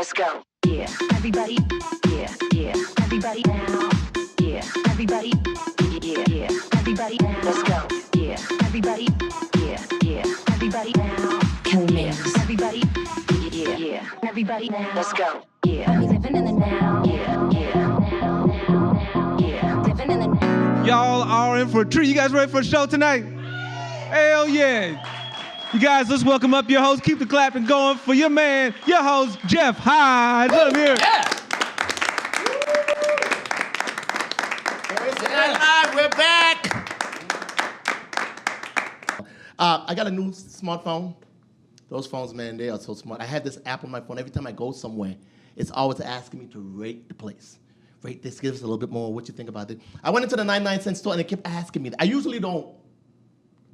Let's go. Yeah, everybody. Yeah, yeah, everybody now. Yeah, everybody. Yeah, yeah, everybody. Let's go. Yeah, everybody. Yeah, yeah, everybody now. Can we mix? Everybody. Yeah, yeah, everybody now. Let's go. Yeah, we living in the now. Yeah, yeah, yeah, living in the now. Y'all are in for a treat. You guys ready for a show tonight? Hell yeah. You guys, let's welcome up your host. Keep the clapping going for your man, your host, Jeff Hyde. Let him hear it. Yeah. Thursday Night Live, we're back. I got a new smartphone. Those phones, man, they are so smart. I have this app on my phone. Every time I go somewhere, it's always asking me to rate the place. Rate this, give us a little bit more. What you think about it? I went into the 99-cent store and it kept asking me. I usually don't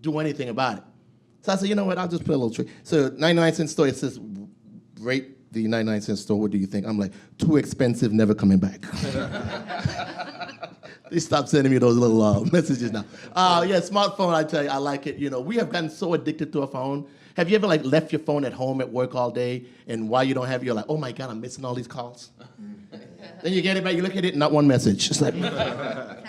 do anything about it. So I said, you know what, I'll just put a little trick. So 99-cent store, it says, rate the 99-cent store, what do you think? I'm like, too expensive, never coming back. They stopped sending me those little messages now. Yeah, smartphone, I tell you, I like it. You know, we have gotten so addicted to a phone. Have you ever like left your phone at home at work all day, and while you don't have it, you're like, oh my God, I'm missing all these calls? Then you get it back, you look at it, not one message. It's like,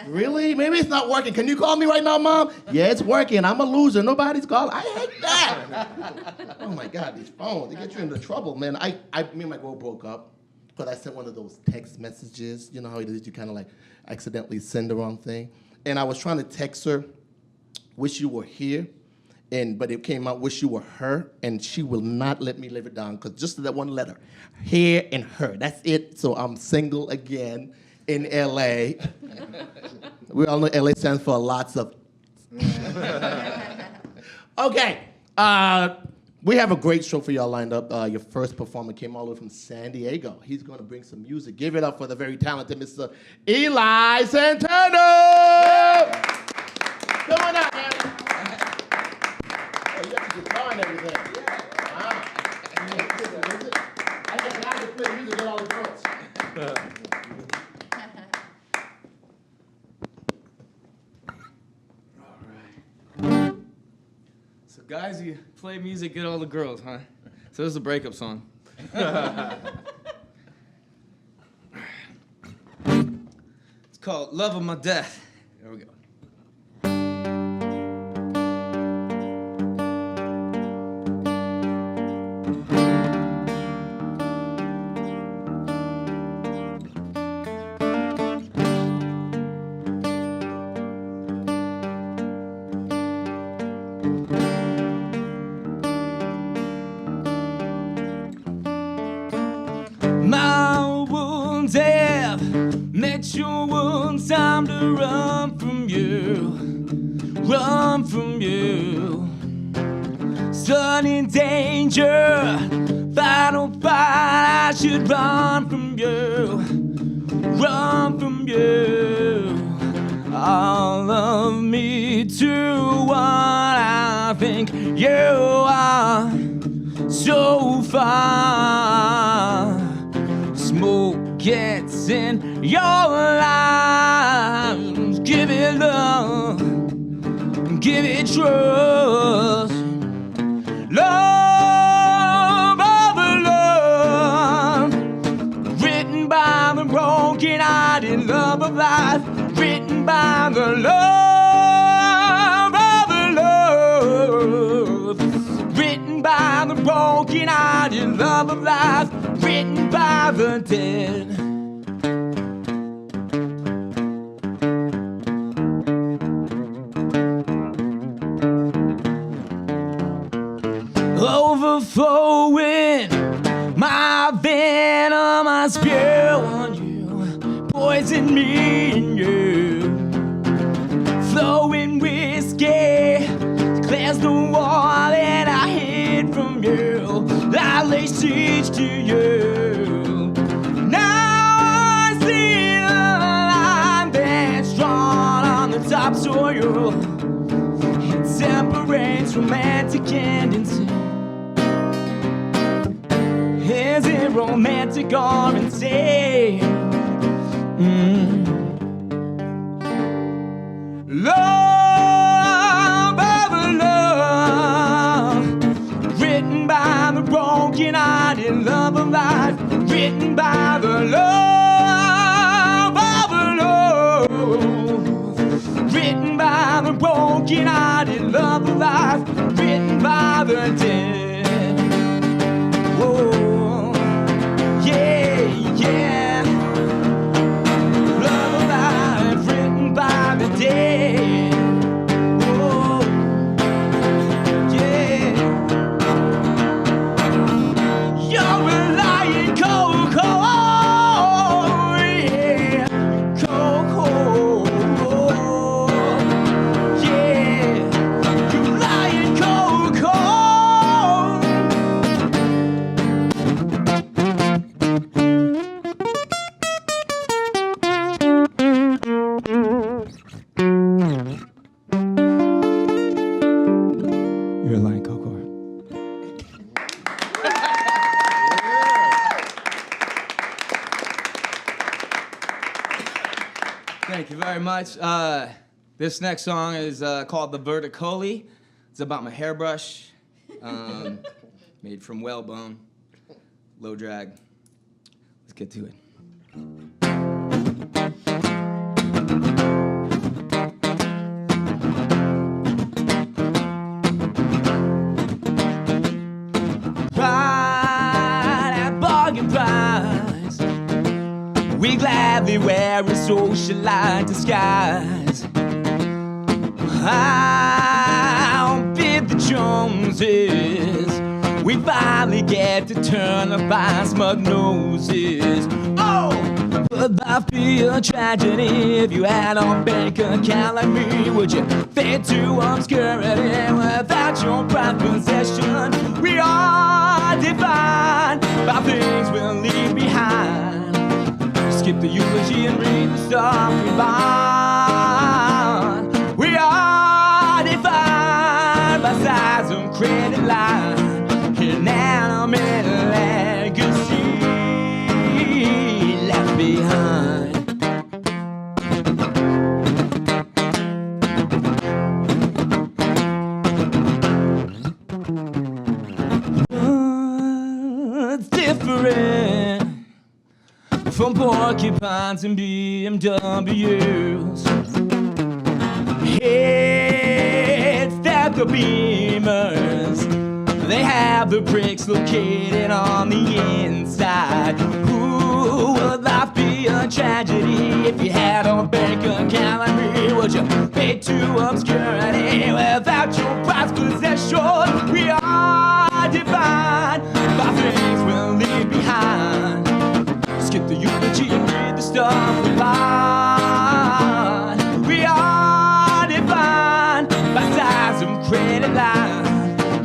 really? Maybe it's not working. Can you call me right now, Mom? Yeah, it's working. I'm a loser. Nobody's calling. I hate that. Oh my God, these phones, they get you into trouble, man. Me and my girl broke up because I sent one of those text messages. You know how it is, you kind of like accidentally send the wrong thing. And I was trying to text her, wish you were here. But it came out, wish you were her, and she will not let me live it down, because just that one letter, here and her, that's it. So I'm single again in LA. We all know LA stands for lots of. Okay, we have a great show for y'all lined up. Your first performer came all the way from San Diego. He's going to bring some music. Give it up for the very talented Mr. Eli Santana. Come on out, man. You got the guitar and everything. Yeah. Wow. I just like to play music with all the girls. All right. So guys, you play music, get all the girls, huh? So this is a breakup song. It's called Love of My Death. Here we go. My wounds have met your wounds. Time to run from you, run from you. Sudden danger, final fight. I should run from you, run from you. All of me to what I think you are. So far, smoke gets in your lives. Give it love, give it trust. Love over love, written by the broken-hearted love of life, written by the love over love, written by the broken-hearted love of life, written by the dead. Overflowing, my venom I spew on you, poison me and you. Flowing whiskey clears the wall that I hid from you. I lay siege to you. Now I see the line that's drawn on the topsoil. It separates romantic and insane. Is it romantic or insane? Love over love, written by the broken-hearted love of life, Thank you very much. This next song is called The Verticoli. It's about my hairbrush, made from whalebone, low drag. Let's get to it. Right at bargain price, we gladly wear a socialite disguise. Outbid the Joneses, we finally get to turn up our smug noses. Oh, would life be a tragedy if you had a bank account like me? Would you fade to obscurity without your pride possession? We are defined by things we'll leave behind. Skip the eulogy and read the stuff we bind. We are defined by size and credit line. Inanimate legacy left behind. It's different from porcupines and BMWs. It's that the Beamers, they have the brakes located on the inside. Ooh, would life be a tragedy if you had a bank account like me? Would you pay to obscurity without your prized possession? We are defined by things we'll leave behind. Skip the eulogy and read the stuff we bind. We are defined by size and credit line.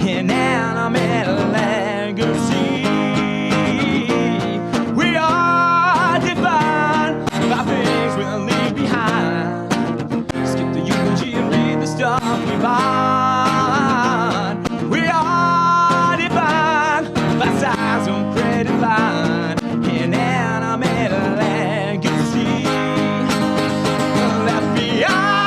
Inanimate legacy. We are defined by things we'll leave behind. Skip the eulogy and read the stuff we bind. We are defined by size and credit line. Inanimate legacy left behind.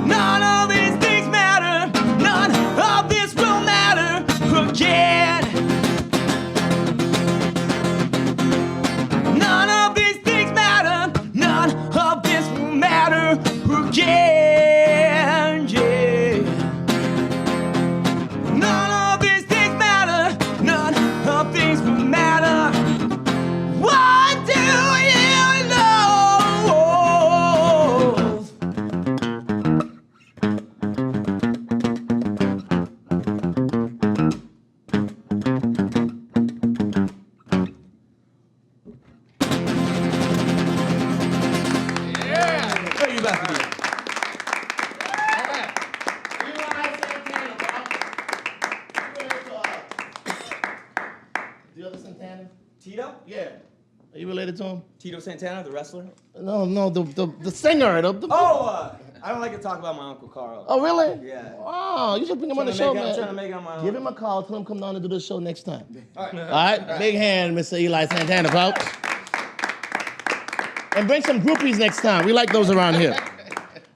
None of these things matter. None of this will matter again. None of these things matter. None of this will matter again. Yeah. None of these things matter. None of these will matter. What do you know? Where you about to be? The other Santana? Tito? Yeah. Are you related to him? Tito Santana, the wrestler? No, the singer. I don't like to talk about my Uncle Carl. Oh, really? Yeah. Wow, you should bring him on the I'm show, trying to man. make it on my own. Give him a call. Tell him come down and do the show next time. All right. All right? Big hand, Mr. Eli Santana, folks. And bring some groupies next time. We like those around here.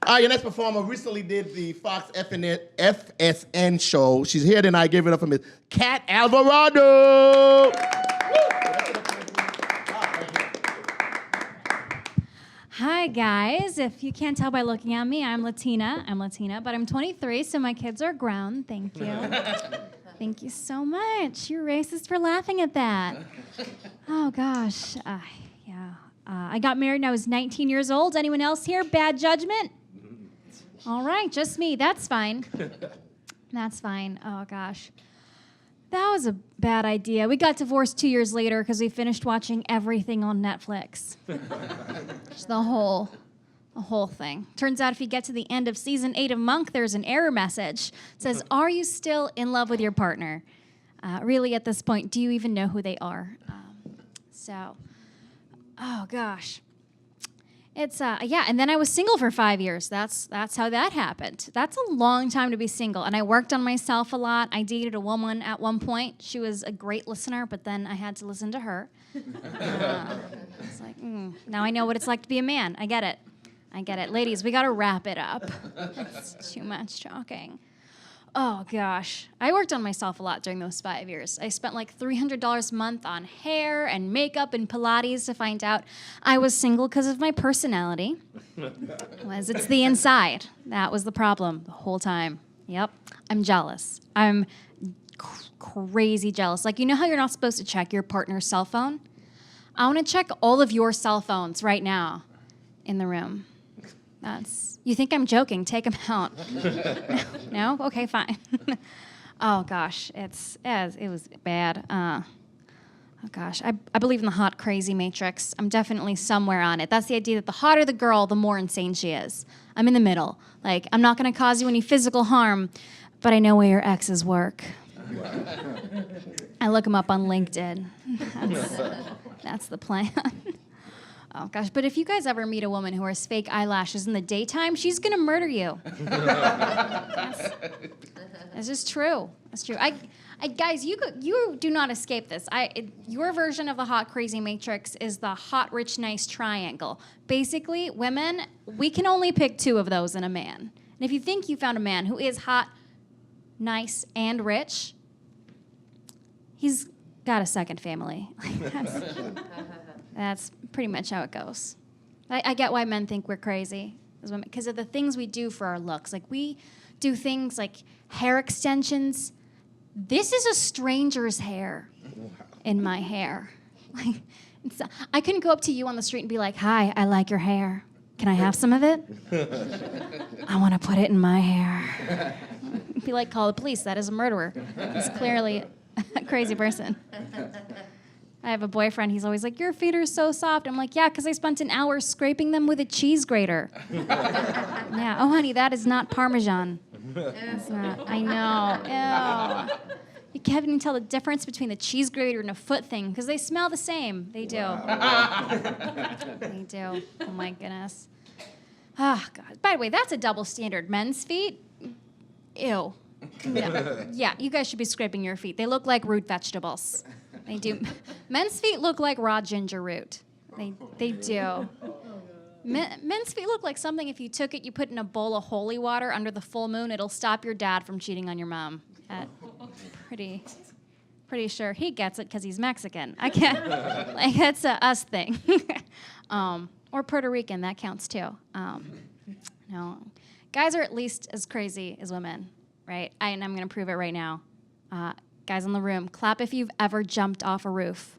All right, your next performer recently did the Fox FSN show. She's here tonight. Give it up for Miss Cat Alvarado. Hi, guys. If you can't tell by looking at me, I'm Latina, but I'm 23, so my kids are grown. Thank you. Thank you so much. You're racist for laughing at that. Oh, gosh. Yeah. I got married when I was 19 years old. Anyone else here? Bad judgment? All right, just me. That's fine. That's fine. Oh, gosh. That was a bad idea. We got divorced 2 years later because we finished watching everything on Netflix. Just the whole thing. Turns out if you get to the end of season 8 of Monk, there's an error message. It says, are you still in love with your partner? Really, at this point, do you even know who they are? Oh, gosh. It's yeah, and then I was single for 5 years. That's how that happened. That's a long time to be single, and I worked on myself a lot. I dated a woman at one point. She was a great listener, but then I had to listen to her. It's like, now I know what it's like to be a man. I get it. Ladies, we got to wrap it up. It's too much talking. Oh, gosh. I worked on myself a lot during those 5 years. I spent like $300 a month on hair and makeup and Pilates to find out I was single because of my personality. It's the inside. That was the problem the whole time. Yep. I'm jealous. I'm crazy jealous. Like, you know how you're not supposed to check your partner's cell phone? I want to check all of your cell phones right now in the room. You think I'm joking? Take them out. No? Okay, fine. Oh, gosh. It was bad. Oh, gosh. I believe in the hot, crazy matrix. I'm definitely somewhere on it. That's the idea that the hotter the girl, the more insane she is. I'm in the middle. Like, I'm not going to cause you any physical harm, but I know where your exes work. I look them up on LinkedIn. That's the plan. Oh, gosh. But if you guys ever meet a woman who wears fake eyelashes in the daytime, she's going to murder you. This is true. That's true. Guys, you do not escape this. Your version of the hot, crazy matrix is the hot, rich, nice triangle. Basically, women, we can only pick two of those in a man. And if you think you found a man who is hot, nice, and rich, he's got a second family. That's pretty much how it goes. I get why men think we're crazy as women, because of the things we do for our looks. Like, we do things like hair extensions. This is a stranger's hair in my hair. Like, I couldn't go up to you on the street and be like, "Hi, I like your hair. Can I have some of it? I want to put it in my hair." Be like, "Call the police. That is a murderer. He's clearly a crazy person." I have a boyfriend, he's always like, "Your feet are so soft." I'm like, "Yeah, because I spent an hour scraping them with a cheese grater." Yeah, oh honey, that is not Parmesan. It's not, I know, ew. You can't even tell the difference between the cheese grater and a foot thing, because they smell the same. They do. They do, oh my goodness. Oh God, by the way, that's a double standard. Men's feet, ew. No. Yeah, you guys should be scraping your feet. They look like root vegetables. They do. Men's feet look like raw ginger root. They do. Men's feet look like something if you took it, you put in a bowl of holy water under the full moon, it'll stop your dad from cheating on your mom. Pretty sure he gets it because he's Mexican. I can't. Like, that's a us thing. Or Puerto Rican, that counts too. No, guys are at least as crazy as women, right? And I'm gonna prove it right now. Guys in the room, clap if you've ever jumped off a roof.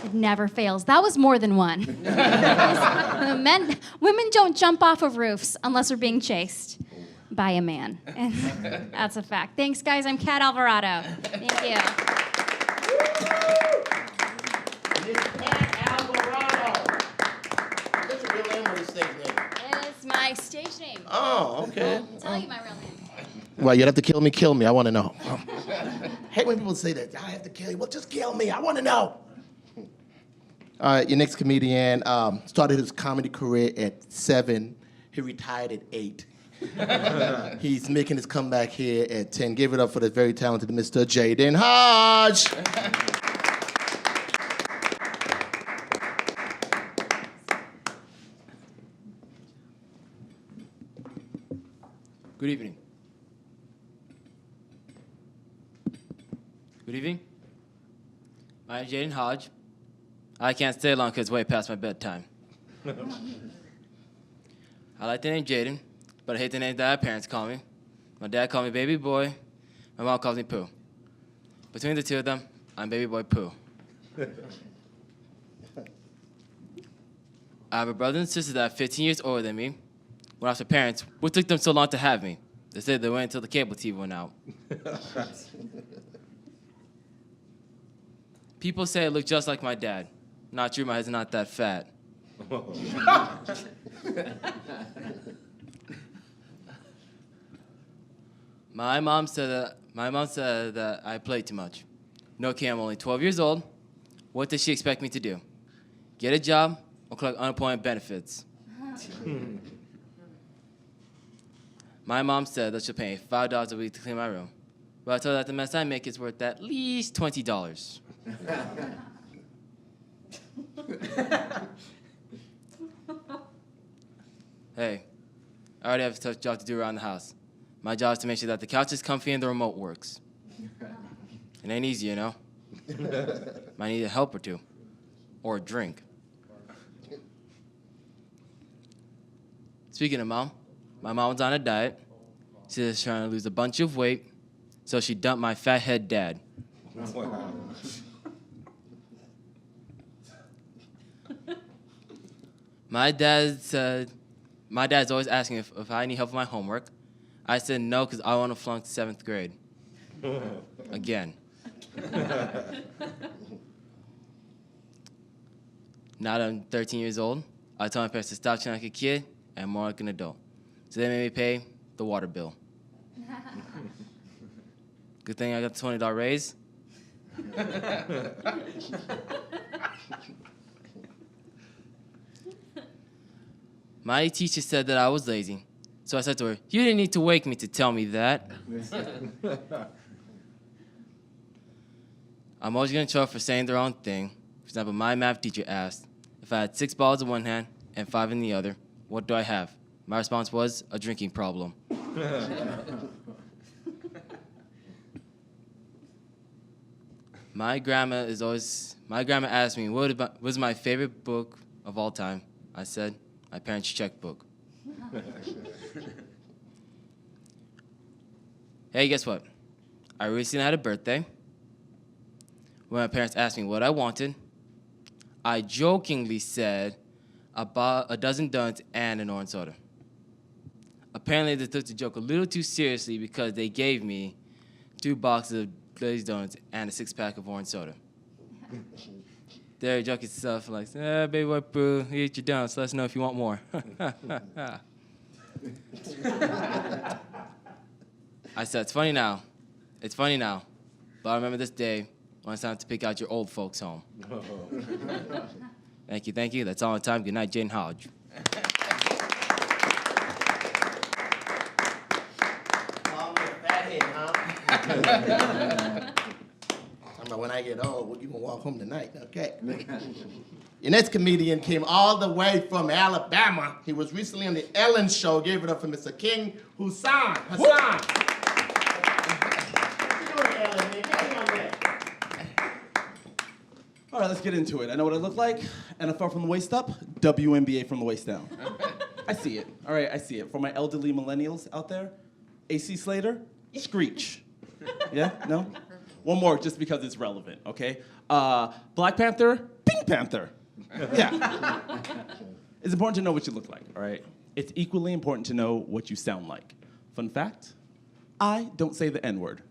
It never fails. That was more than one. Women don't jump off of roofs unless we're being chased by a man. And that's a fact. Thanks, guys. I'm Kat Alvarado. Thank you. Miss Kat Alvarado. What's your real name or your stage name? It's my stage name. Oh, okay. I'll tell you my real name. Well, you'd have to kill me, kill me. I want to know. Hate when people say that. I have to kill you. Well, just kill me. I want to know. All right, your next comedian started his comedy career at 7. He retired at 8. He's making his comeback here at 10. Give it up for the very talented Mr. Jaden Hodge. Good evening. Good evening. My name is Jaden Hodge. I can't stay long because it's way past my bedtime. I like the name Jaden, but I hate the name that my parents call me. My dad called me Baby Boy. My mom calls me Pooh. Between the two of them, I'm Baby Boy Pooh. I have a brother and sister that are 15 years older than me. When I was with parents, what took them so long to have me? They said they waited until the cable TV went out. People say I look just like my dad. Not true, my head's not that fat. My mom said that I played too much. No, Kim, I'm only 12 years old. What does she expect me to do? get a job or collect unemployment benefits. My mom said that she'll pay me $5 a week to clean my room. But I told her that the mess I make is worth at least $20. Hey, I already have a tough job to do around the house. My job is to make sure that the couch is comfy and the remote works. It ain't easy, you know? Might need a help or two. Or a drink. Speaking of mom, my mom was on a diet. She was trying to lose a bunch of weight, so she dumped my fat head dad. My dad's always asking if I need help with my homework. I said no because I want to flunk 7th grade. Again. Now that I'm 13 years old, I told my parents to stop acting like a kid and more like an adult. So they made me pay the water bill. Good thing I got the $20 raise. My teacher said that I was lazy. So I said to her, "You didn't need to wake me to tell me that." I'm always getting in trouble for saying the wrong thing. For example, my math teacher asked, if I had 6 balls in one hand and 5 in the other, what do I have? My response was, a drinking problem. My grandma asked me, what was my favorite book of all time? I said, my parents' checkbook. Hey, guess what? I recently had a birthday. When my parents asked me what I wanted, I jokingly said about a dozen donuts and an orange soda. Apparently, they took the joke a little too seriously because they gave me 2 boxes of glazed donuts and a 6-pack of orange soda. They're joking stuff like, baby boy Pooh, you eat your donuts, let us know if you want more. I said, it's funny now. But I remember this day when it's time to pick out your old folks' home. Thank you. That's all the time. Good night, Jaden Hodge. When I get old, well, you gonna walk home tonight, okay? Your next comedian came all the way from Alabama. He was recently on the Ellen Show. Gave it up for Mr. King Hassan. All right, let's get into it. I know what I look like. NFL from the waist up, WNBA from the waist down. I see it. All right, I see it. For my elderly millennials out there, AC Slater, Screech. Yeah? No? One more, just because it's relevant, okay? Black Panther, Pink Panther. Yeah. It's important to know what you look like, all right? It's equally important to know what you sound like. Fun fact, I don't say the N-word.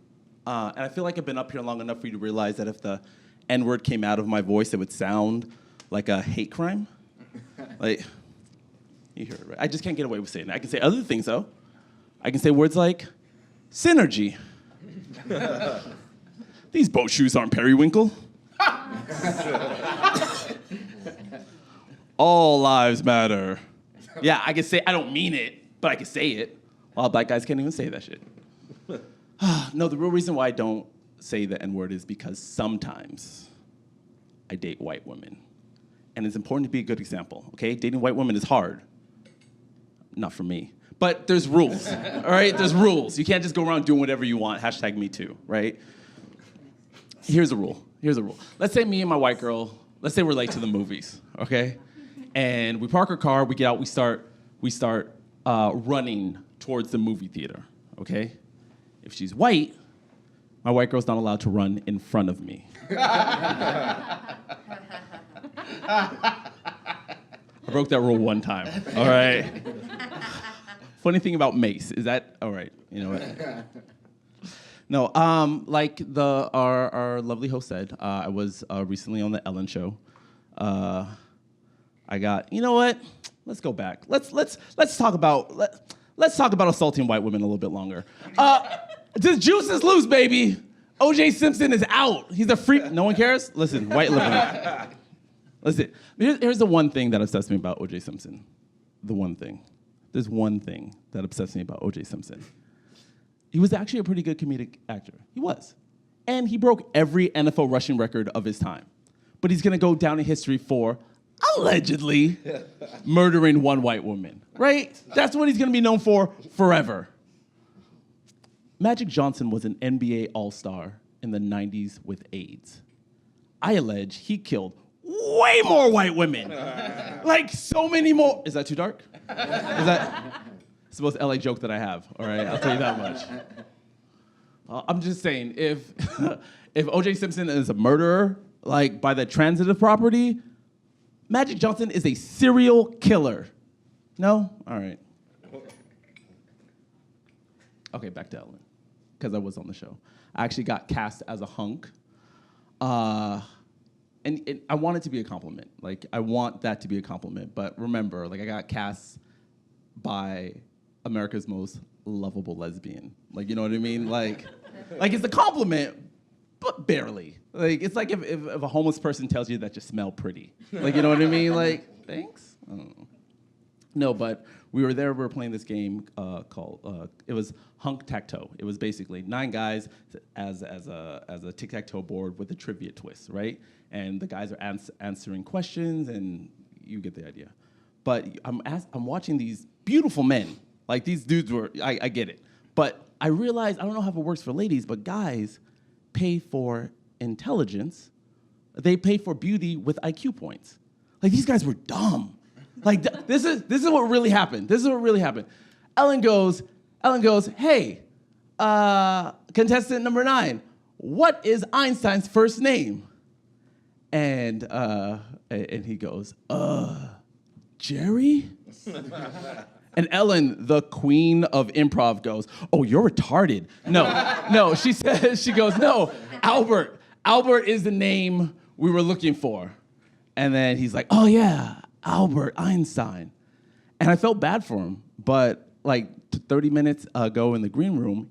And I feel like I've been up here long enough for you to realize that if the N-word came out of my voice, it would sound like a hate crime. Like, you hear it, right? I just can't get away with saying that. I can say other things, though. I can say words like synergy. These boat shoes aren't periwinkle. All lives matter. Yeah, I can say, I don't mean it, but I can say it. Well, black guys can't even say that shit. No, the real reason why I don't say the N-word is because sometimes I date white women. And it's important to be a good example, okay? Dating white women is hard. Not for me. But there's rules, all right? There's rules. You can't just go around doing whatever you want. #MeToo, right? Here's a rule. Let's say me and my white girl, let's say we're late to the movies, okay? And we park our car, we get out, we start running towards the movie theater, okay? If she's white, my white girl's not allowed to run in front of me. I broke that rule one time, all right? Funny thing about Mace, is that, all right, you know what? No, like our lovely host said, I was recently on the Ellen Show. I got, you know what? Let's go back. Let's talk about assaulting white women a little bit longer. The juice is loose, baby. O.J. Simpson is out. He's a freak. No one cares? Listen, white liberal. Listen, here's the one thing that obsessed me about O.J. Simpson. The one thing. There's one thing that obsessed me about O.J. Simpson. He was actually a pretty good comedic actor. He was. And he broke every NFL rushing record of his time. But he's gonna go down in history for allegedly murdering one white woman, right? That's what he's gonna be known for forever. Magic Johnson was an NBA All-Star in the 90s with AIDS. I allege he killed way more white women. Like so many more. Is that too dark? It's the most LA joke that I have, all right? I'll tell you that much. I'm just saying, if O.J. Simpson is a murderer, like by the transitive property, Magic Johnson is a serial killer. No? All right. Okay, back to Ellen, because I was on the show. I actually got cast as a hunk. And I want it to be a compliment. Like, I want that to be a compliment. But remember, like, I got cast by America's most lovable lesbian. Like, you know what I mean? Like it's a compliment, but barely. Like, it's like if a homeless person tells you that you smell pretty. Like, you know what I mean? Like, thanks? I don't know. No, but we were playing this game called, it was Hunk Tac-Toe. It was basically 9 guys as a tic-tac-toe board with a trivia twist, right? And the guys are answering questions, and you get the idea. But I'm watching these beautiful men. Like, these dudes were, I get it. But I realized, I don't know how it works for ladies, but guys pay for intelligence. They pay for beauty with IQ points. Like, these guys were dumb. Like, this is what really happened. This is what really happened. Ellen goes, hey, contestant number 9, what is Einstein's first name? And he goes, Jerry? And Ellen, the queen of improv, goes, oh, you're retarded. No, she goes, no, Albert. Albert is the name we were looking for. And then he's like, oh yeah, Albert Einstein. And I felt bad for him, but like 30 minutes ago in the green room,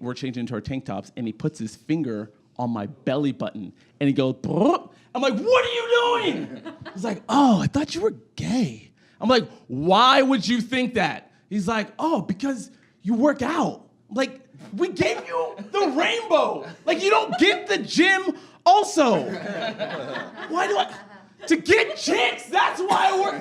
we're changing into our tank tops, and he puts his finger on my belly button, and he goes, brrr. I'm like, what are you doing? He's like, oh, I thought you were gay. I'm like, why would you think that? He's like, oh, because you work out. I'm like, we gave you the rainbow. Like, you don't get the gym also. Why do I? To get chicks, that's why I work.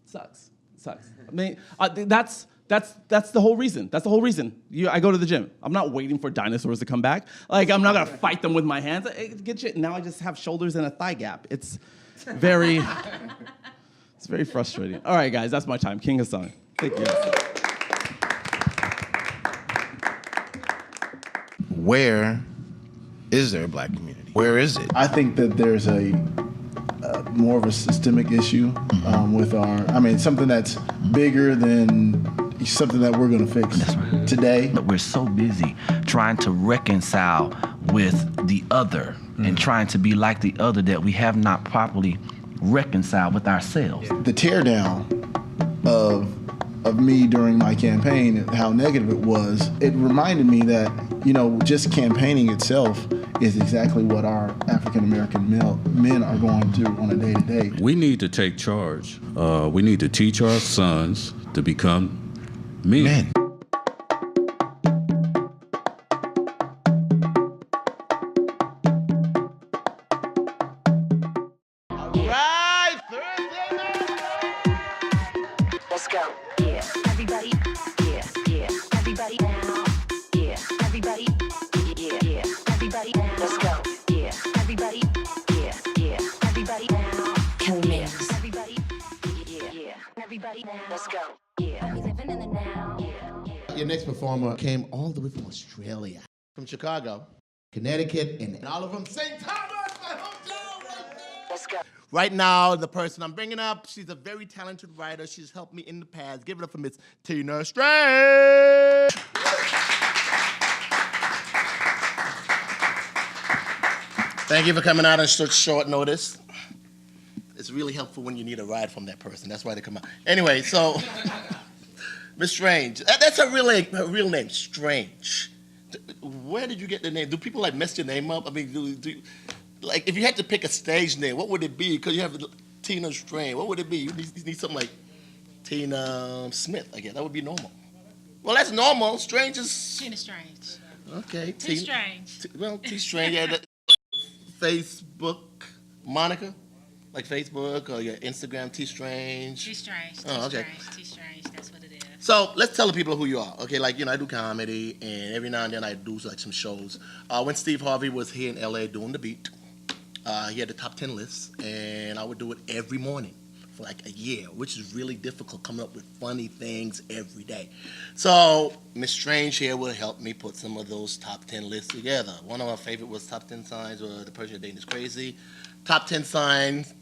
Sucks. I mean, that's the whole reason. That's the whole reason. I go to the gym. I'm not waiting for dinosaurs to come back. Like, I'm not gonna fight them with my hands. Get shit. Now I just have shoulders and a thigh gap. It's very frustrating. All right, guys, that's my time. King Hassan. Thank you. Where is there a black community? Where is it? I think that there's a more of a systemic issue with something that's bigger than something that we're going to fix today. But we're so busy trying to reconcile with the other and trying to be like the other that we have not properly reconciled with ourselves. The teardown of me during my campaign and how negative it was, it reminded me that, just campaigning itself is exactly what our African-American men are going through on a day-to-day. We need to take charge. We need to teach our sons to become men. Let's go. Yeah. Everybody. Yeah. Yeah. Everybody now. Yeah. Everybody. Yeah. Yeah. Everybody. Let's go. Yeah. Everybody. Yeah. Yeah. Everybody now. Can we mix? Everybody. Yeah. Yeah. Everybody now. Let's go. Yeah. We living in the now. Yeah. Your next performer came all the way from Australia, from Chicago, Connecticut, and all of them St. Thomas, my hometown right there. Let's go. Right now, the person I'm bringing up, she's a very talented writer. She's helped me in the past. Give it up for Miss Tina Strange. Thank you for coming out on such short notice. It's really helpful when you need a ride from that person. That's why they come out. Anyway, so, Miss Strange, that's her real name, Strange. where did you get the name? Do people like mess your name up? I mean, like if you had to pick a stage name, what would it be? Because you have Tina Strange. What would it be? You need something like Tina Smith. I guess that would be normal. Well, that's normal. Strange is Tina Strange. okay. T Strange. T Strange. Yeah, Facebook, Monica, like Facebook or your Instagram, T Strange. T Strange. Oh, okay. T Strange. That's what it is. So let's tell the people who you are. Okay, like I do comedy, and every now and then I do like some shows. When Steve Harvey was here in LA doing The Beat, he had the top 10 list, and I would do it every morning for like a year, which is really difficult coming up with funny things every day. So Miss Strange here will help me put some of those top 10 lists together. One of my favorite was Top 10 Signs or The Person You're Dating Is Crazy. Top 10 Signs,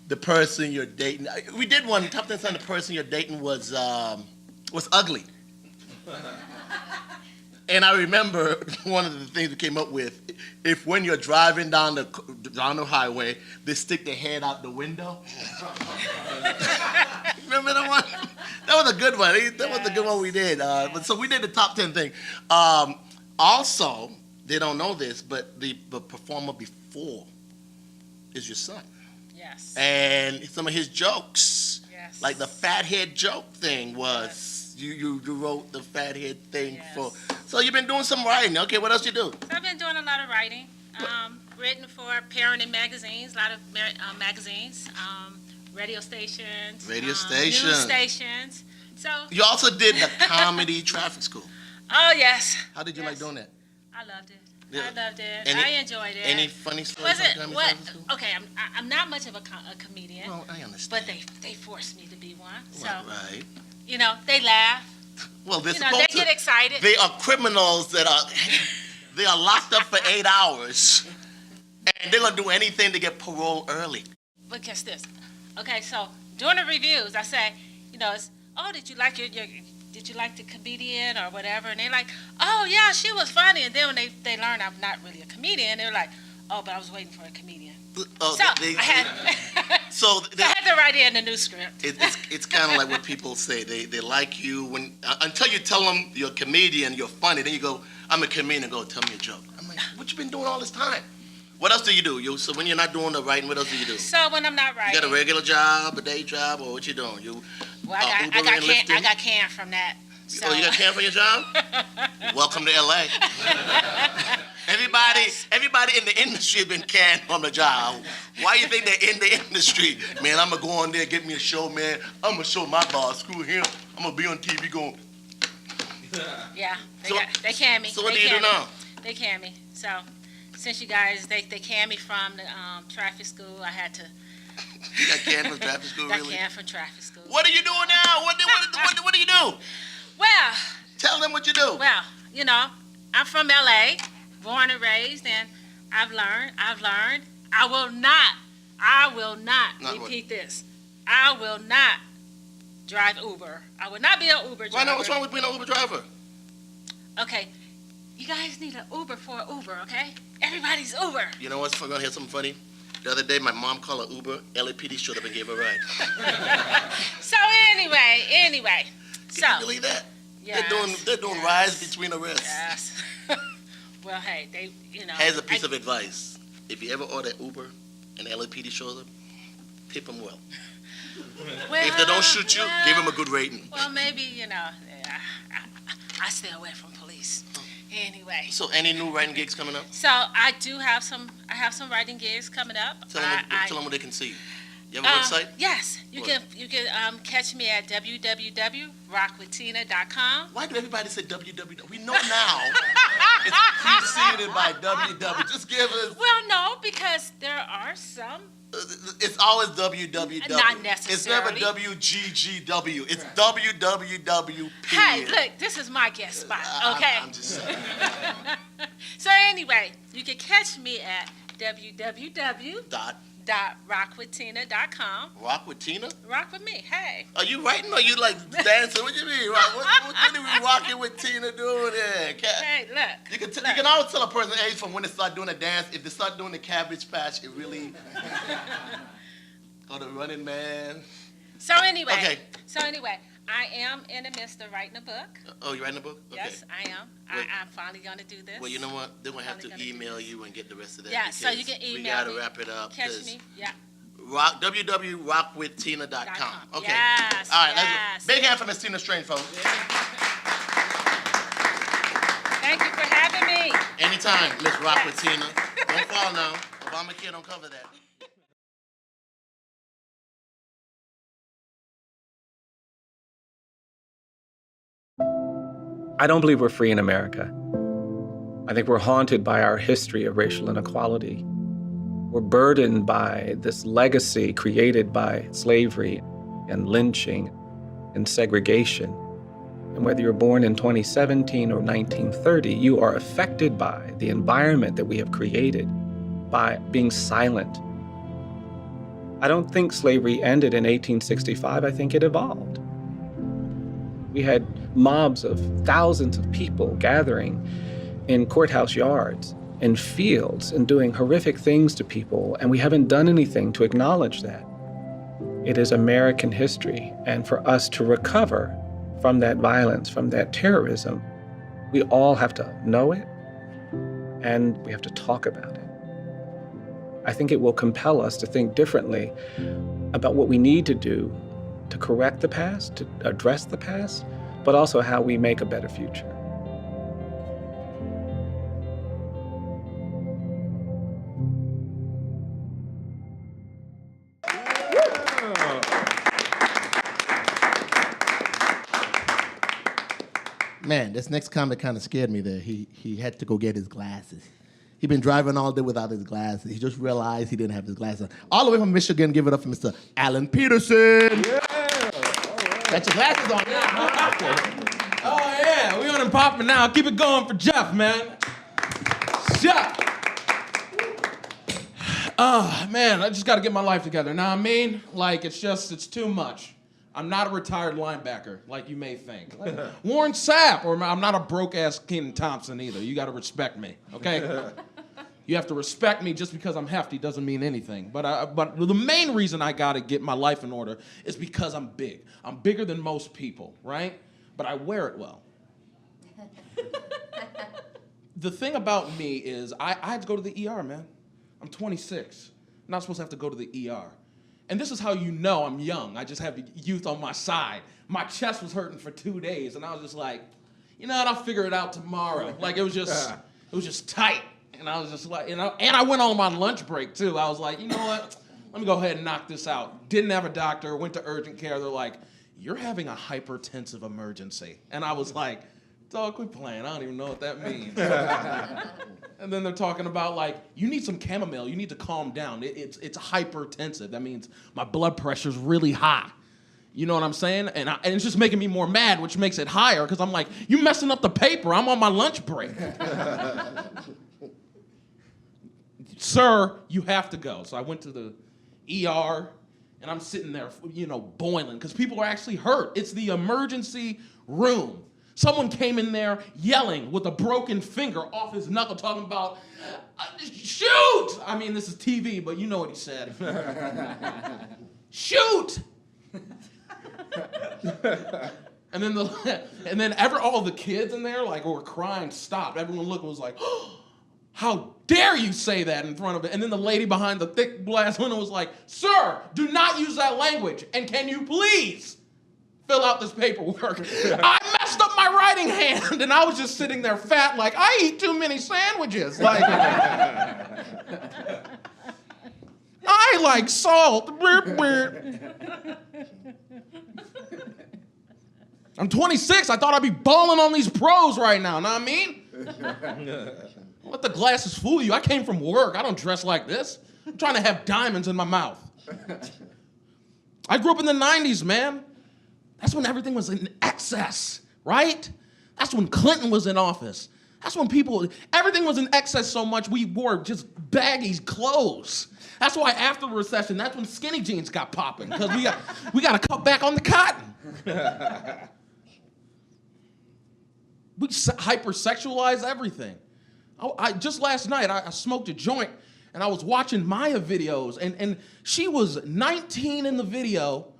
the person you're dating. We did one, Top 10 Signs, the person you're dating was ugly. And I remember one of the things we came up with, if when you're driving down the highway, they stick their head out the window. Remember that one? That was a good one. That was a good one we did. So we did the top 10 thing. Also, they don't know this, but the performer before is your son. Yes. And some of his jokes, Yes. like the fathead joke thing was, you wrote the fathead thing for. So you've been doing some writing. Okay, what else you do? So I've been doing a lot of writing. Written for parenting magazines, a lot of magazines, radio stations. News stations. So. You also did the comedy traffic school. Oh, yes. How did you like doing that? I loved it. Yeah. I loved it. Any- I enjoyed it. Any funny stories Was it from comedy what? traffic school? Okay, I'm not much of a comedian. Well, I understand. But they forced me to be one. So Right. they laugh. Well, they're They supposed to. get excited. They are criminals that are locked up for 8 hours, and they're gonna do anything to get parole early. But guess this. Okay, so during the reviews, I say, it's, oh, did you like did you like the comedian or whatever? And they're like, oh yeah, she was funny. And then when they learn I'm not really a comedian, they're like, oh, but I was waiting for a comedian. Oh, So they- I had So I had to write in the new script. it's kind of like what people say. They like you when until you tell them you're a comedian, you're funny. Then you go, I'm a comedian. Go tell me a joke. I'm like, what you been doing all this time? What else do you do? So when you're not doing the writing, what else do you do? So when I'm not You writing, got a regular job, a day job, or what you doing? well, I got canned from that. So. Oh, you got canned from your job? Welcome to LA. Everybody in the industry has been canned from the job. Why you think they're in the industry? Man, I'm going to go on there, get me a show, man. I'm going to show my boss. Screw him. I'm going to be on TV going. Yeah, they can me. So what They do you do can me. now? They can me. So since you guys, they can me from the traffic school, I had to. You got canned from traffic school, got really? canned from traffic school. What are you doing now? What do you do? Well. Tell them what you do. Well, I'm from LA, born and raised, and I've learned. I will not repeat this. I will not drive Uber. I will not be an Uber driver. Why not? What's wrong with being an Uber driver? Okay, you guys need an Uber for an Uber, okay? Everybody's Uber. You know what's gonna hear something funny? The other day, my mom called an Uber. LAPD showed up and gave her a ride. So anyway. Can you believe that? Yes, they're doing rides between arrests. Yes. Well, hey, they. Here's a piece of advice: if you ever order Uber and LAPD shows up, tip them well. If they don't shoot you, give them a good rating. Well, maybe I stay away from police. Anyway. So, any new writing gigs coming up? So I have some writing gigs coming up. Tell them what they can see. You have a website? Yes, you can catch me at www.rockwithtina.com. Why do everybody say www? We know now. It's preceded by www. Just give us. Well, no, because there are some. It's always www. Not necessarily. It's never wggw. It's www. Hey, look, this is my guest spot, okay? I'm just saying. So anyway, you can catch me at www.rockwithtina.com. Rock with Tina? Rock with me, hey. Are you writing or you like dancing? What do you mean? What are we rocking with Tina doing there? Hey, look. You can always tell a person's age from when they start doing a dance. If they start doing the Cabbage Patch, it really. Or the Running Man. So anyway. Okay. I am in the midst of writing a book. Oh, you writing a book? Okay. Yes, I am. Well- I'm finally going to do this. Well, you know what? They're going to have to Finally gonna do email this. you and get the rest of that. Yeah, so you because can email we got to me. wrap it up. Catch 'cause me. Yeah. www.rockwithtina.com. Okay. Yes, All right. yes. Let's big hand for Miss Tina Strange, folks. Thank you for having me. Anytime, let's rock with Tina. Don't fall now. Obamacare don't cover that. I don't believe we're free in America. I think we're haunted by our history of racial inequality. We're burdened by this legacy created by slavery and lynching and segregation. And whether you're born in 2017 or 1930, you are affected by the environment that we have created by being silent. I don't think slavery ended in 1865. I think it evolved. We had mobs of thousands of people gathering in courthouse yards, in fields, and doing horrific things to people, and we haven't done anything to acknowledge that. It is American history, and for us to recover from that violence, from that terrorism, we all have to know it, and we have to talk about it. I think it will compel us to think differently about what we need to do to correct the past, to address the past, but also how we make a better future. Man, this next comic kind of scared me there. He had to go get his glasses. He'd been driving all day without his glasses. He just realized he didn't have his glasses on. All the way from Michigan, give it up for Mr. Alan Peterson. Yeah. Got your glasses on now. Oh, yeah, we on and popping now. Keep it going for Jeff, man. Jeff. Oh, man, I just got to get my life together. Know what I mean? Like, it's too much. I'm not a retired linebacker, like you may think. Like Warren Sapp, or I'm not a broke-ass Kenan Thompson either. You got to respect me, okay? You have to respect me. Just because I'm hefty doesn't mean anything. But the main reason I got to get my life in order is because I'm big. I'm bigger than most people, right? But I wear it well. The thing about me is I had to go to the ER, man. I'm 26. I'm not supposed to have to go to the ER. And this is how you know I'm young. I just have youth on my side. My chest was hurting for 2 days, and I was just like, you know what, I'll figure it out tomorrow. Like, it was just tight. And I was just like, you know, and I went on my lunch break, too. I was like, you know what, let me go ahead and knock this out. Didn't have a doctor, went to urgent care. They're like, you're having a hypertensive emergency. And I was like, dog, quit playing. I don't even know what that means. And then they're talking about, like, you need some chamomile. You need to calm down. It's hypertensive. That means my blood pressure's really high. You know what I'm saying? And it's just making me more mad, which makes it higher, because I'm like, you messing up the paper. I'm on my lunch break. Sir, you have to go. So I went to the ER, and I'm sitting there, you know, boiling, because people are actually hurt. It's the emergency room. Someone came in there yelling with a broken finger off his knuckle, talking about, shoot! I mean, this is TV, but you know what he said. Shoot! And then all the kids in there, like, were crying, stopped. Everyone looked and was like, oh, how dare you say that in front of it? And then the lady behind the thick glass window was like, sir, do not use that language. And can you please fill out this paperwork? I messed up my writing hand, and I was just sitting there fat, like, I eat too many sandwiches. Like, I like salt. I'm 26. I thought I'd be balling on these pros right now. Know what I mean? Don't let the glasses fool you. I came from work. I don't dress like this. I'm trying to have diamonds in my mouth. I grew up in the 90s, man. That's when everything was in excess, right? That's when Clinton was in office. That's when everything was in excess so much we wore just baggy clothes. That's why after the recession, that's when skinny jeans got popping, because we got to cut back on the cotton. We hypersexualize everything. Just last night, I smoked a joint, and I was watching Maya videos, and she was 19 in the video,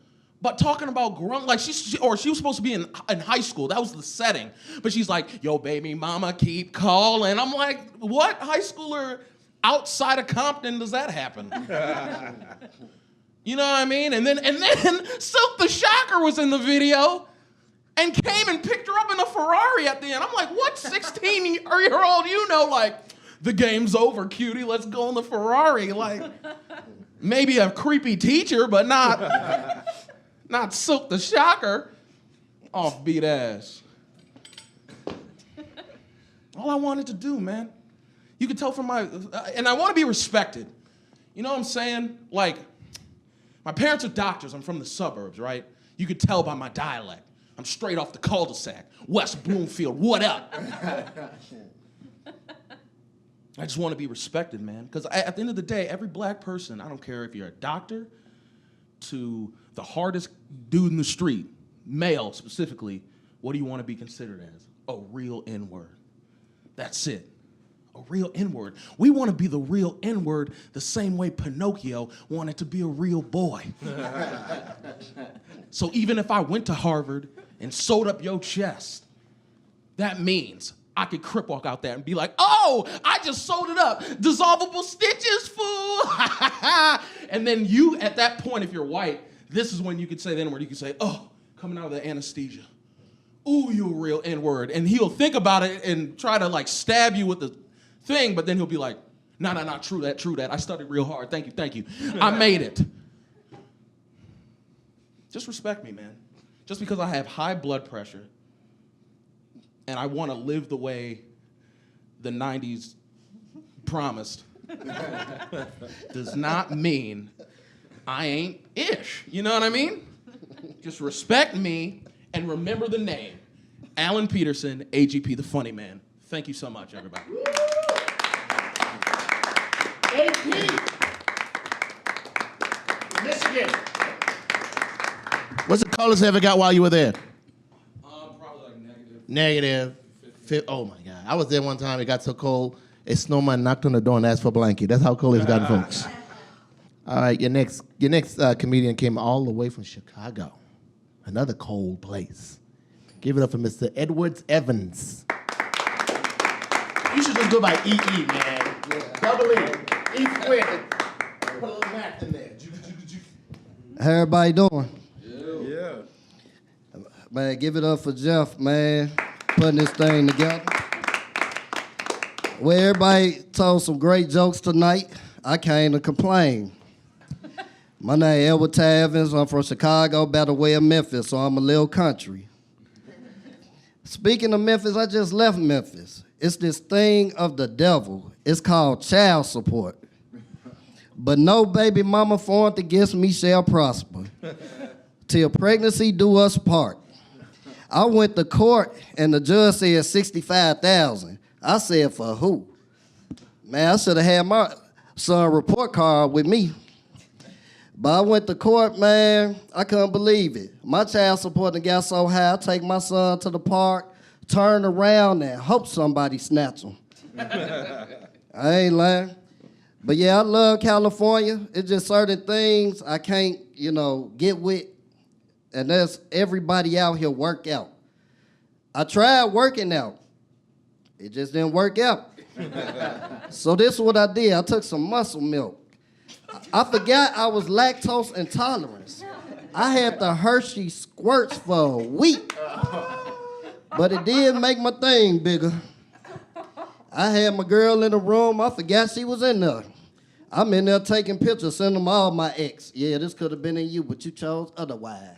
But talking about grown, like she was supposed to be in high school. That was the setting. But she's like, yo, baby mama, keep calling. I'm like, what high schooler outside of Compton does that happen? You know what I mean? And then Silk the Shocker was in the video and came and picked her up in a Ferrari at the end. I'm like, what 16-year-old you know, like, the game's over, cutie, let's go in the Ferrari. Like, maybe a creepy teacher, but not Silk the Shocker. Offbeat ass. All I wanted to do, man. You could tell from and I want to be respected. You know what I'm saying? Like, my parents are doctors. I'm from the suburbs, right? You could tell by my dialect. I'm straight off the cul-de-sac. West Bloomfield, what up? I just want to be respected, man. Because at the end of the day, every black person, I don't care if you're a doctor to the hardest dude in the street, male specifically, what do you want to be considered as? A real N-word. That's it. A real N-word. We want to be the real N-word the same way Pinocchio wanted to be a real boy. So even if I went to Harvard and sewed up your chest, that means I could crip walk out there and be like, oh, I just sewed it up. Dissolvable stitches, fool. And then you, at that point, if you're white, this is when you could say the N-word. You could say, oh, coming out of the anesthesia. Ooh, you a real N-word. And he'll think about it and try to like stab you with the thing, but then he'll be like, no, true that. I studied real hard. Thank you. I made it. Just respect me, man. Just because I have high blood pressure and I want to live the way the 90s promised does not mean I ain't ish. You know what I mean? Just respect me and remember the name. Alan Peterson, AGP, the funny man. Thank you so much, everybody. AP, Michigan. What's the coldest you ever got while you were there? Probably like negative. Oh my God. I was there one time, it got so cold, a snowman knocked on the door and asked for a blanket. That's how cold it's gotten, folks. All right, your next comedian came all the way from Chicago. Another cold place. Give it up for Mr. Edwards Evans. You should just go by EE, man. Double E. E squared. Put a little math in there. How everybody doing? Yeah. Man, give it up for Jeff, man, putting this thing together. Well, everybody told some great jokes tonight. I came to complain. My name is Edward Evans. I'm from Chicago, about the way of Memphis, so I'm a little country. Speaking of Memphis, I just left Memphis. It's this thing of the devil. It's called child support. But no baby mama formed against me shall prosper. Till pregnancy do us part. I went to court and the judge said $65,000. I said, for who? Man, I should have had my son report card with me. But I went to court, man, I couldn't believe it. My child support done got so high, I take my son to the park, turn around and hope somebody snatch him. I ain't lying. But yeah, I love California. It's just certain things I can't, get with. And that's everybody out here work out. I tried working out. It just didn't work out. So this is what I did. I took some muscle milk. I forgot I was lactose intolerant. I had the Hershey squirts for a week. But it did make my thing bigger. I had my girl in the room. I forgot she was in there. I'm in there taking pictures, sending them all my ex. Yeah, this could have been in you, but you chose otherwise.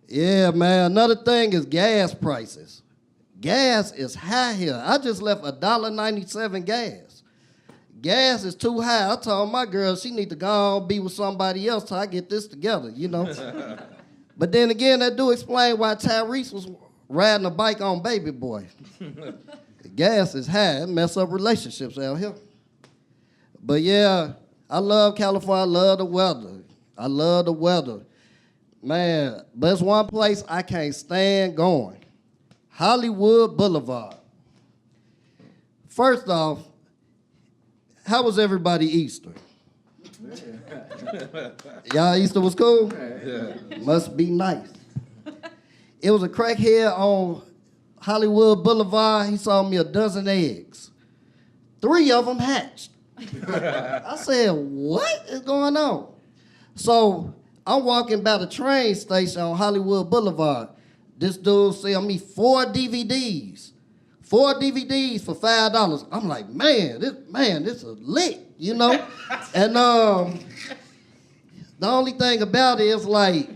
Yeah, man. Another thing is gas prices. Gas is high here. I just left $1.97 gas. Gas is too high. I told my girl she need to go on be with somebody else till I get this together, But then again, that do explain why Tyrese was riding a bike on Baby Boy. Gas is high. It mess up relationships out here. But yeah, I love California. I love the weather. Man, but there's one place I can't stand going. Hollywood Boulevard. First off, how was everybody Easter? Y'all Easter was cool? Must be nice. It was a crackhead on Hollywood Boulevard. He sold me a dozen eggs. 3 of them hatched. I said, what is going on? So I'm walking by the train station on Hollywood Boulevard. This dude sell me 4 DVDs. 4 DVDs for $5. I'm like, man, this is lit, you know? And the only thing about it is like,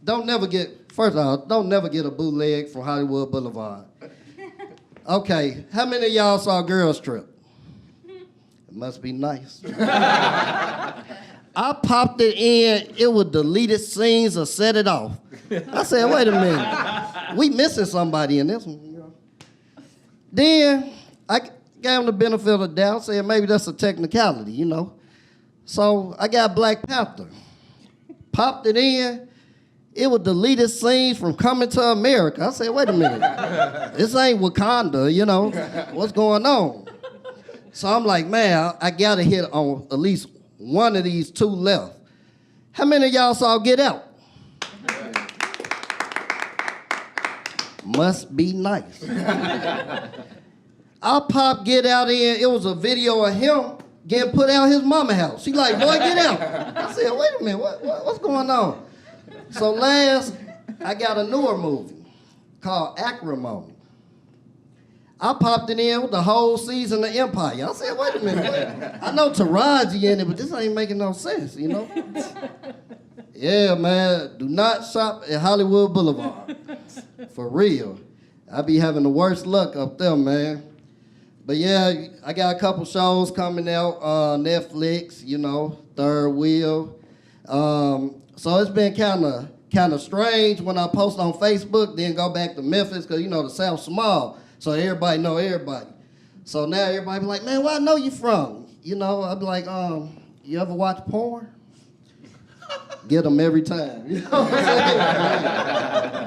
don't never get a bootleg from Hollywood Boulevard. Okay, how many of y'all saw Girls Trip? It must be nice. I popped it in, it was deleted scenes or set it off. I said, wait a minute, we missing somebody in this one. You know? Then I gave him the benefit of the doubt, saying maybe that's a technicality, you know. So I got Black Panther. Popped it in, it was deleted scenes from Coming to America. I said, wait a minute, this ain't Wakanda, you know, what's going on? So I'm like, man, I gotta hit on at least one of these 2 left. How many of y'all saw Get Out? Must be nice. I popped Get Out in, it was a video of him getting put out his mama house. She like, boy, get out. I said, wait a minute, what's going on? So last, I got a newer movie called Acrimony. I popped it in with the whole season of Empire. I said, wait a minute. I know Taraji in it, but this ain't making no sense, you know? Yeah, man, do not shop at Hollywood Boulevard. For real. I be having the worst luck up there, man. But yeah, I got a couple shows coming out on Netflix, you know, Third Wheel. So it's been kind of strange when I post on Facebook, then go back to Memphis, because, you know, the South small. So everybody know everybody. So now everybody be like, man, where I know you from? You know, I be like, you ever watch porn? Get them every time. You know what I'm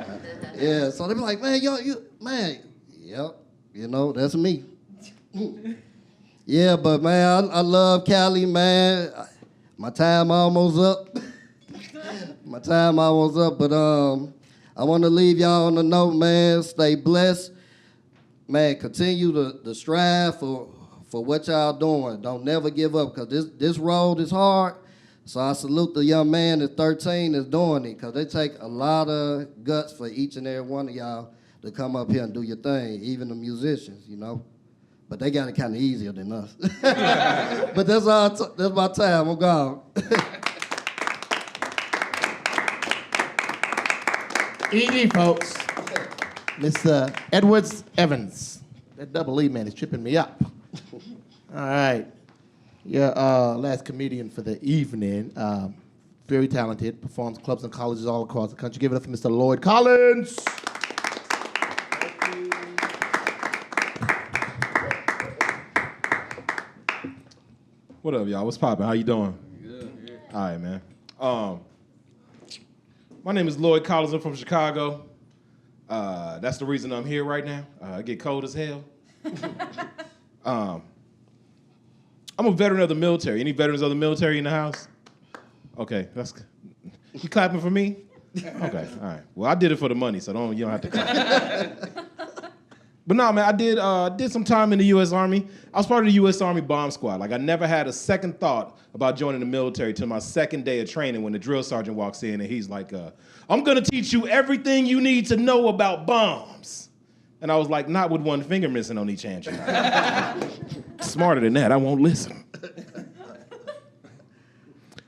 saying? Yeah, so they be like, man, man, yep, you know, that's me. Yeah, but man, I love Cali, man. My time almost up. But I want to leave y'all on the note, man. Stay blessed. Man, continue to strive for what y'all doing. Don't never give up, because this road is hard. So I salute the young man that's 13 that's doing it, because they take a lot of guts for each and every one of y'all to come up here and do your thing, even the musicians, you know. But they got it kind of easier than us. But that's my time. I'm gone. ED, folks. Mr. Edwards Evans. That double E, man, is tripping me up. All right. Your last comedian for the evening. Very talented. Performs clubs and colleges all across the country. Give it up for Mr. Lloyd Collins. What up, y'all? What's poppin'? How you doing? Good. All right, man. My name is Lloyd Collins. I'm from Chicago. That's the reason I'm here right now. I get cold as hell. I'm a veteran of the military. Any veterans of the military in the house? Okay, that's good. You clapping for me? Okay, all right. Well, I did it for the money, so you don't have to clap. But no, man, I did some time in the U.S. Army. I was part of the U.S. Army bomb squad. Like, I never had a second thought about joining the military till my second day of training when the drill sergeant walks in and he's like, I'm gonna teach you everything you need to know about bombs. And I was like, not with one finger missing on each hand. Smarter than that, I won't listen.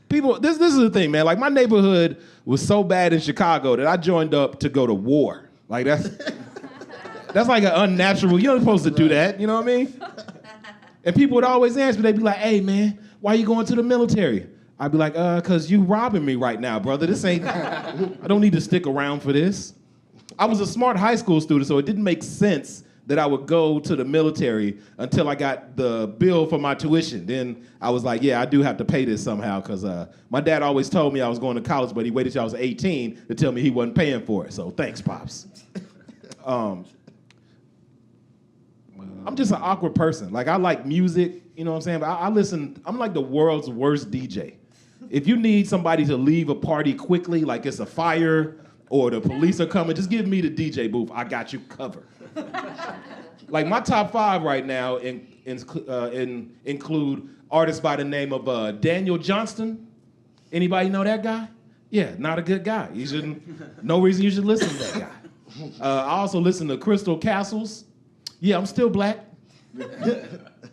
People, this is the thing, man. Like, my neighborhood was so bad in Chicago that I joined up to go to war. Like, that's like an unnatural, you're not supposed to do that, you know what I mean? And people would always ask me, they'd be like, hey, man, why you going to the military? I'd be like, cause you robbing me right now, brother. I don't need to stick around for this. I was a smart high school student, so it didn't make sense that I would go to the military until I got the bill for my tuition. Then I was like, yeah, I do have to pay this somehow, because my dad always told me I was going to college, but he waited till I was 18 to tell me he wasn't paying for it. So thanks, Pops. I'm just an awkward person. Like, I like music, You know what I'm saying? But I listen, I'm like the world's worst DJ. If you need somebody to leave a party quickly, like it's a fire or the police are coming, just give me the DJ booth. I got you covered. Like my top 5 right now include artists by the name of Daniel Johnston. Anybody know that guy? Yeah, not a good guy. You shouldn't. No reason you should listen to that guy. I also listen to Crystal Castles. Yeah, I'm still black.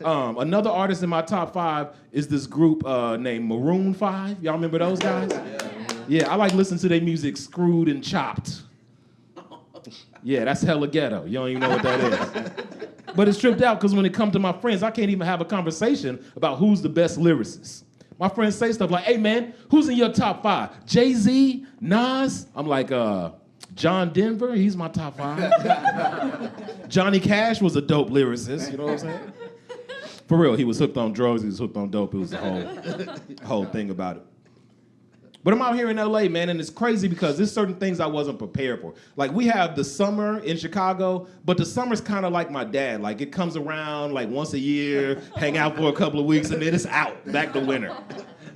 Another artist in my top 5 is this group named Maroon 5. Y'all remember those guys? Yeah, I like listening to their music screwed and chopped. Yeah, that's hella ghetto. You don't even know what that is. But it's tripped out because when it comes to my friends, I can't even have a conversation about who's the best lyricist. My friends say stuff like, hey man, who's in your top 5? Jay-Z, Nas? I'm like, John Denver, he's my top 5. Johnny Cash was a dope lyricist, you know what I'm saying? For real, he was hooked on drugs, he was hooked on dope, it was the whole thing about it. But I'm out here in LA, man, and it's crazy because there's certain things I wasn't prepared for. Like we have the summer in Chicago, but the summer's kind of like my dad. Like it comes around like once a year, hang out for a couple of weeks, and then it's out, back to winter.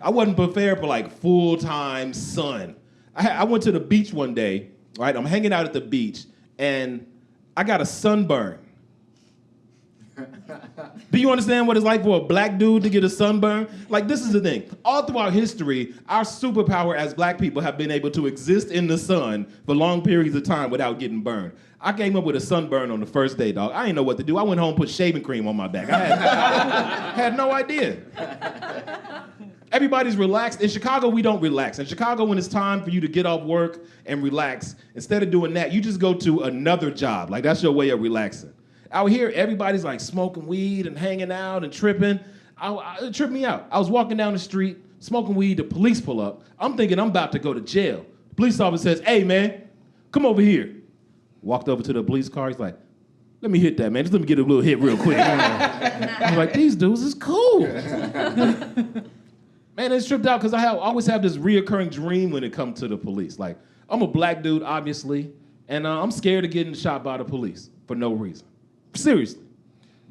I wasn't prepared for like full-time sun. I went to the beach one day, right? I'm hanging out at the beach, and I got a sunburn. Do you understand what it's like for a black dude to get a sunburn? Like, this is the thing. All throughout history, our superpower as black people have been able to exist in the sun for long periods of time without getting burned. I came up with a sunburn on the first day, dog. I didn't know what to do. I went home and put shaving cream on my back. I had no idea. Everybody's relaxed. In Chicago, we don't relax. In Chicago, when it's time for you to get off work and relax, instead of doing that, you just go to another job. Like, that's your way of relaxing. Out here, everybody's like smoking weed and hanging out and tripping. It tripped me out. I was walking down the street, smoking weed, the police pull up. I'm thinking I'm about to go to jail. The police officer says, hey man, come over here. Walked over to the police car, he's like, let me hit that, man. Just let me get a little hit real quick. I was like, these dudes is cool. Man, it's tripped out because I always have this reoccurring dream when it comes to the police. Like, I'm a black dude, obviously, and I'm scared of getting shot by the police for no reason. Seriously.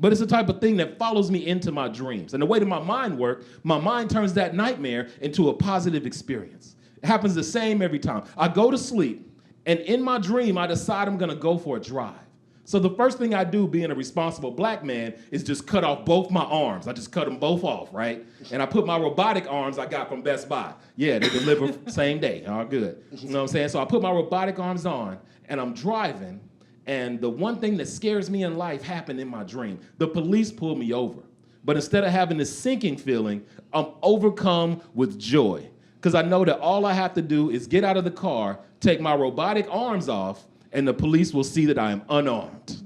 But it's the type of thing that follows me into my dreams. And the way that my mind works, my mind turns that nightmare into a positive experience. It happens the same every time. I go to sleep, and in my dream, I decide I'm gonna go for a drive. So the first thing I do, being a responsible black man, is just cut off both my arms. I just cut them both off, right? And I put my robotic arms I got from Best Buy. Yeah, they deliver same day, all good. You know what I'm saying? So I put my robotic arms on, and I'm driving, and the one thing that scares me in life happened in my dream. The police pulled me over. But instead of having this sinking feeling, I'm overcome with joy. Because I know that all I have to do is get out of the car, take my robotic arms off, and the police will see that I am unarmed.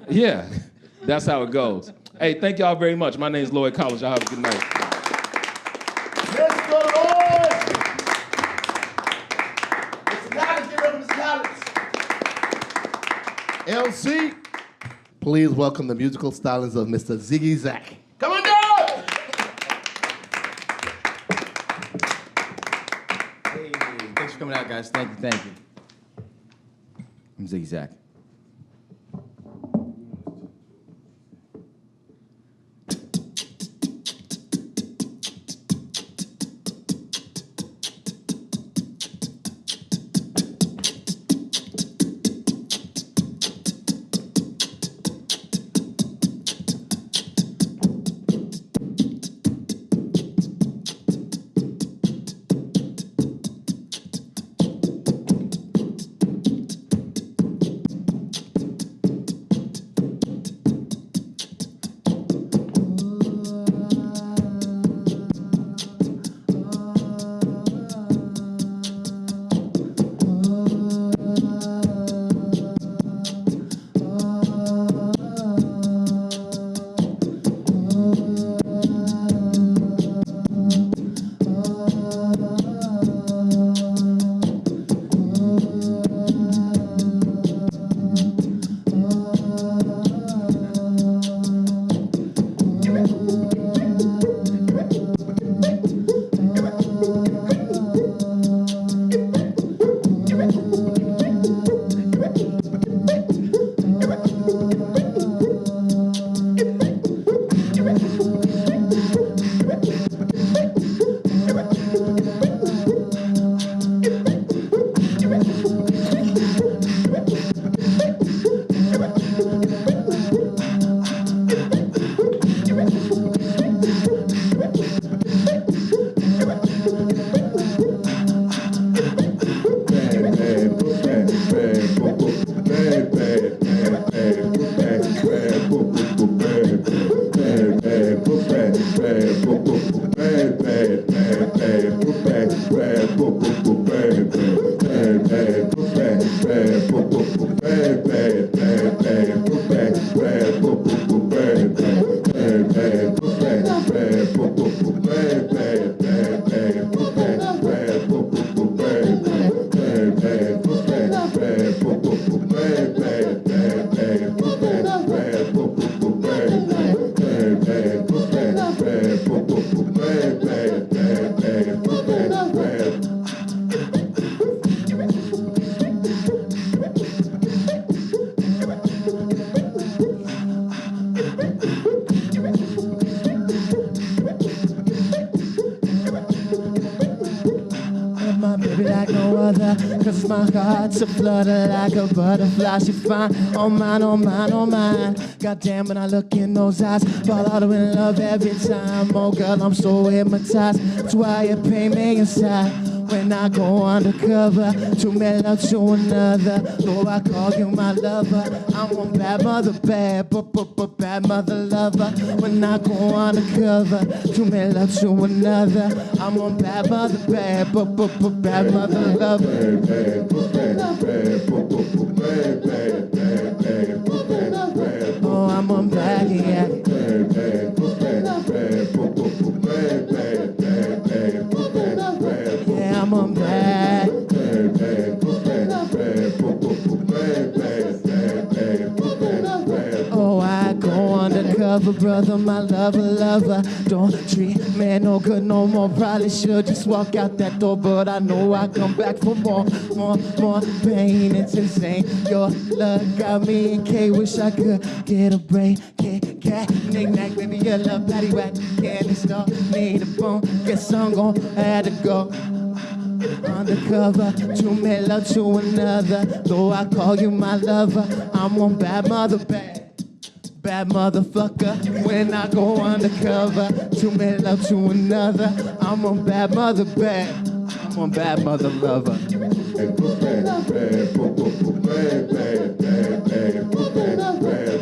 Yeah, that's how it goes. Hey, thank y'all very much. My name is Lloyd College. Y'all have a good night. Mr. Lloyd! Mr. Collins, give it up, Mr. Collins. LC, please welcome the musical stylings of Mr. Ziggy Zack. Come on down! Hey, thanks for coming out, guys. Thank you. I'm Ziggy Zack. no other. Cause my heart's a flutter like a butterfly. She fine, oh mine, oh mine, oh mine. Goddamn, when I look in those eyes, fall out of in love every time. Oh girl, I'm so hypnotized. That's why you pay me inside. When I go undercover to make love to another, though I call you my lover, I'm one bad mother, bad mother lover. When I go undercover to make love to another, I'm one bad mother, bad mother lover. Oh, I'm on bad, yeah. Yeah, I'm on bad. Oh, I go undercover, brother, my lover. Don't treat me no good no more. Probably should just walk out that door, but I know I come back for more pain. It's insane. Your love got me in K. Wish I could get a break. Cat, knick-knack, baby, your love paddywhack. Candy store, need a bone. Guess I'm gon' have to go undercover to make love to another. Though I call you my lover, I'm one bad mother, bad motherfucker. When I go undercover to make love to another, I'm one bad mother, I'm one bad mother lover.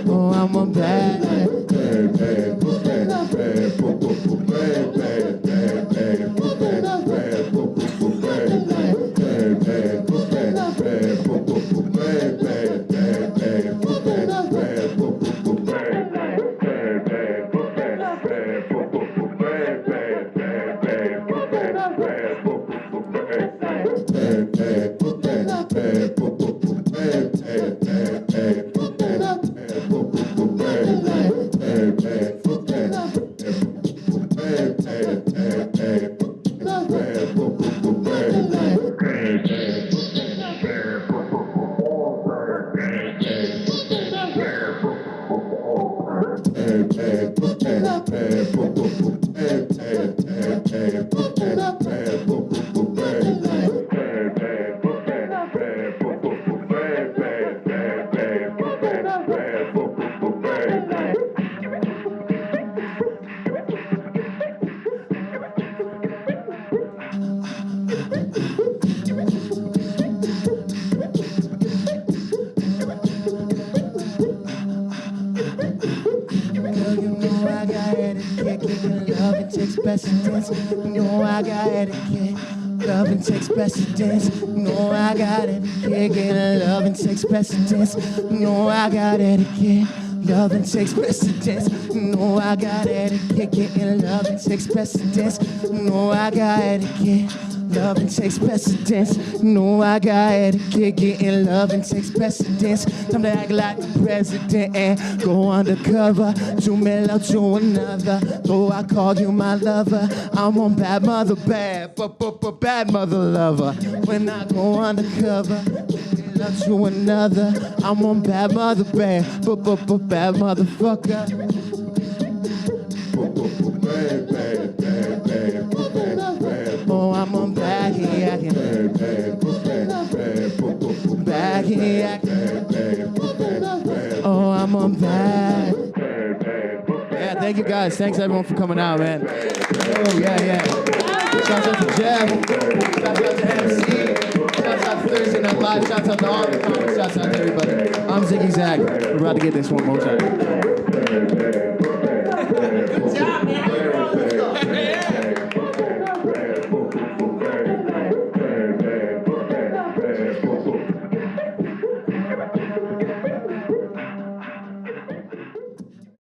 Oh, I'm a bad. Precedence. No, I got etiquette. Loving takes precedence. No, I got etiquette. Getting loving takes precedence. No, I got etiquette. Loving takes precedence. No, I got etiquette. Getting loving takes precedence. No, I got etiquette. Loving takes precedence. No, I got etiquette. Getting loving takes precedence. Time to act like the president and go undercover to make love to another. Though I call you my lover, I'm on bad mother, bad mother lover. When I go undercover, make love to another, I'm on bad mother, bad motherfucker. Oh, I'm on bad here. Bad here. Oh, I'm on bad. Yeah, thank you guys. Thanks everyone for coming out, man. Oh, yeah. Shout out to Jeff. Shout out to MC. Shout out to Thursday Night Live. Shout out to all the comments. Shout out to everybody. I'm Ziggy Zag. We're about to get this one more time. Good job, man.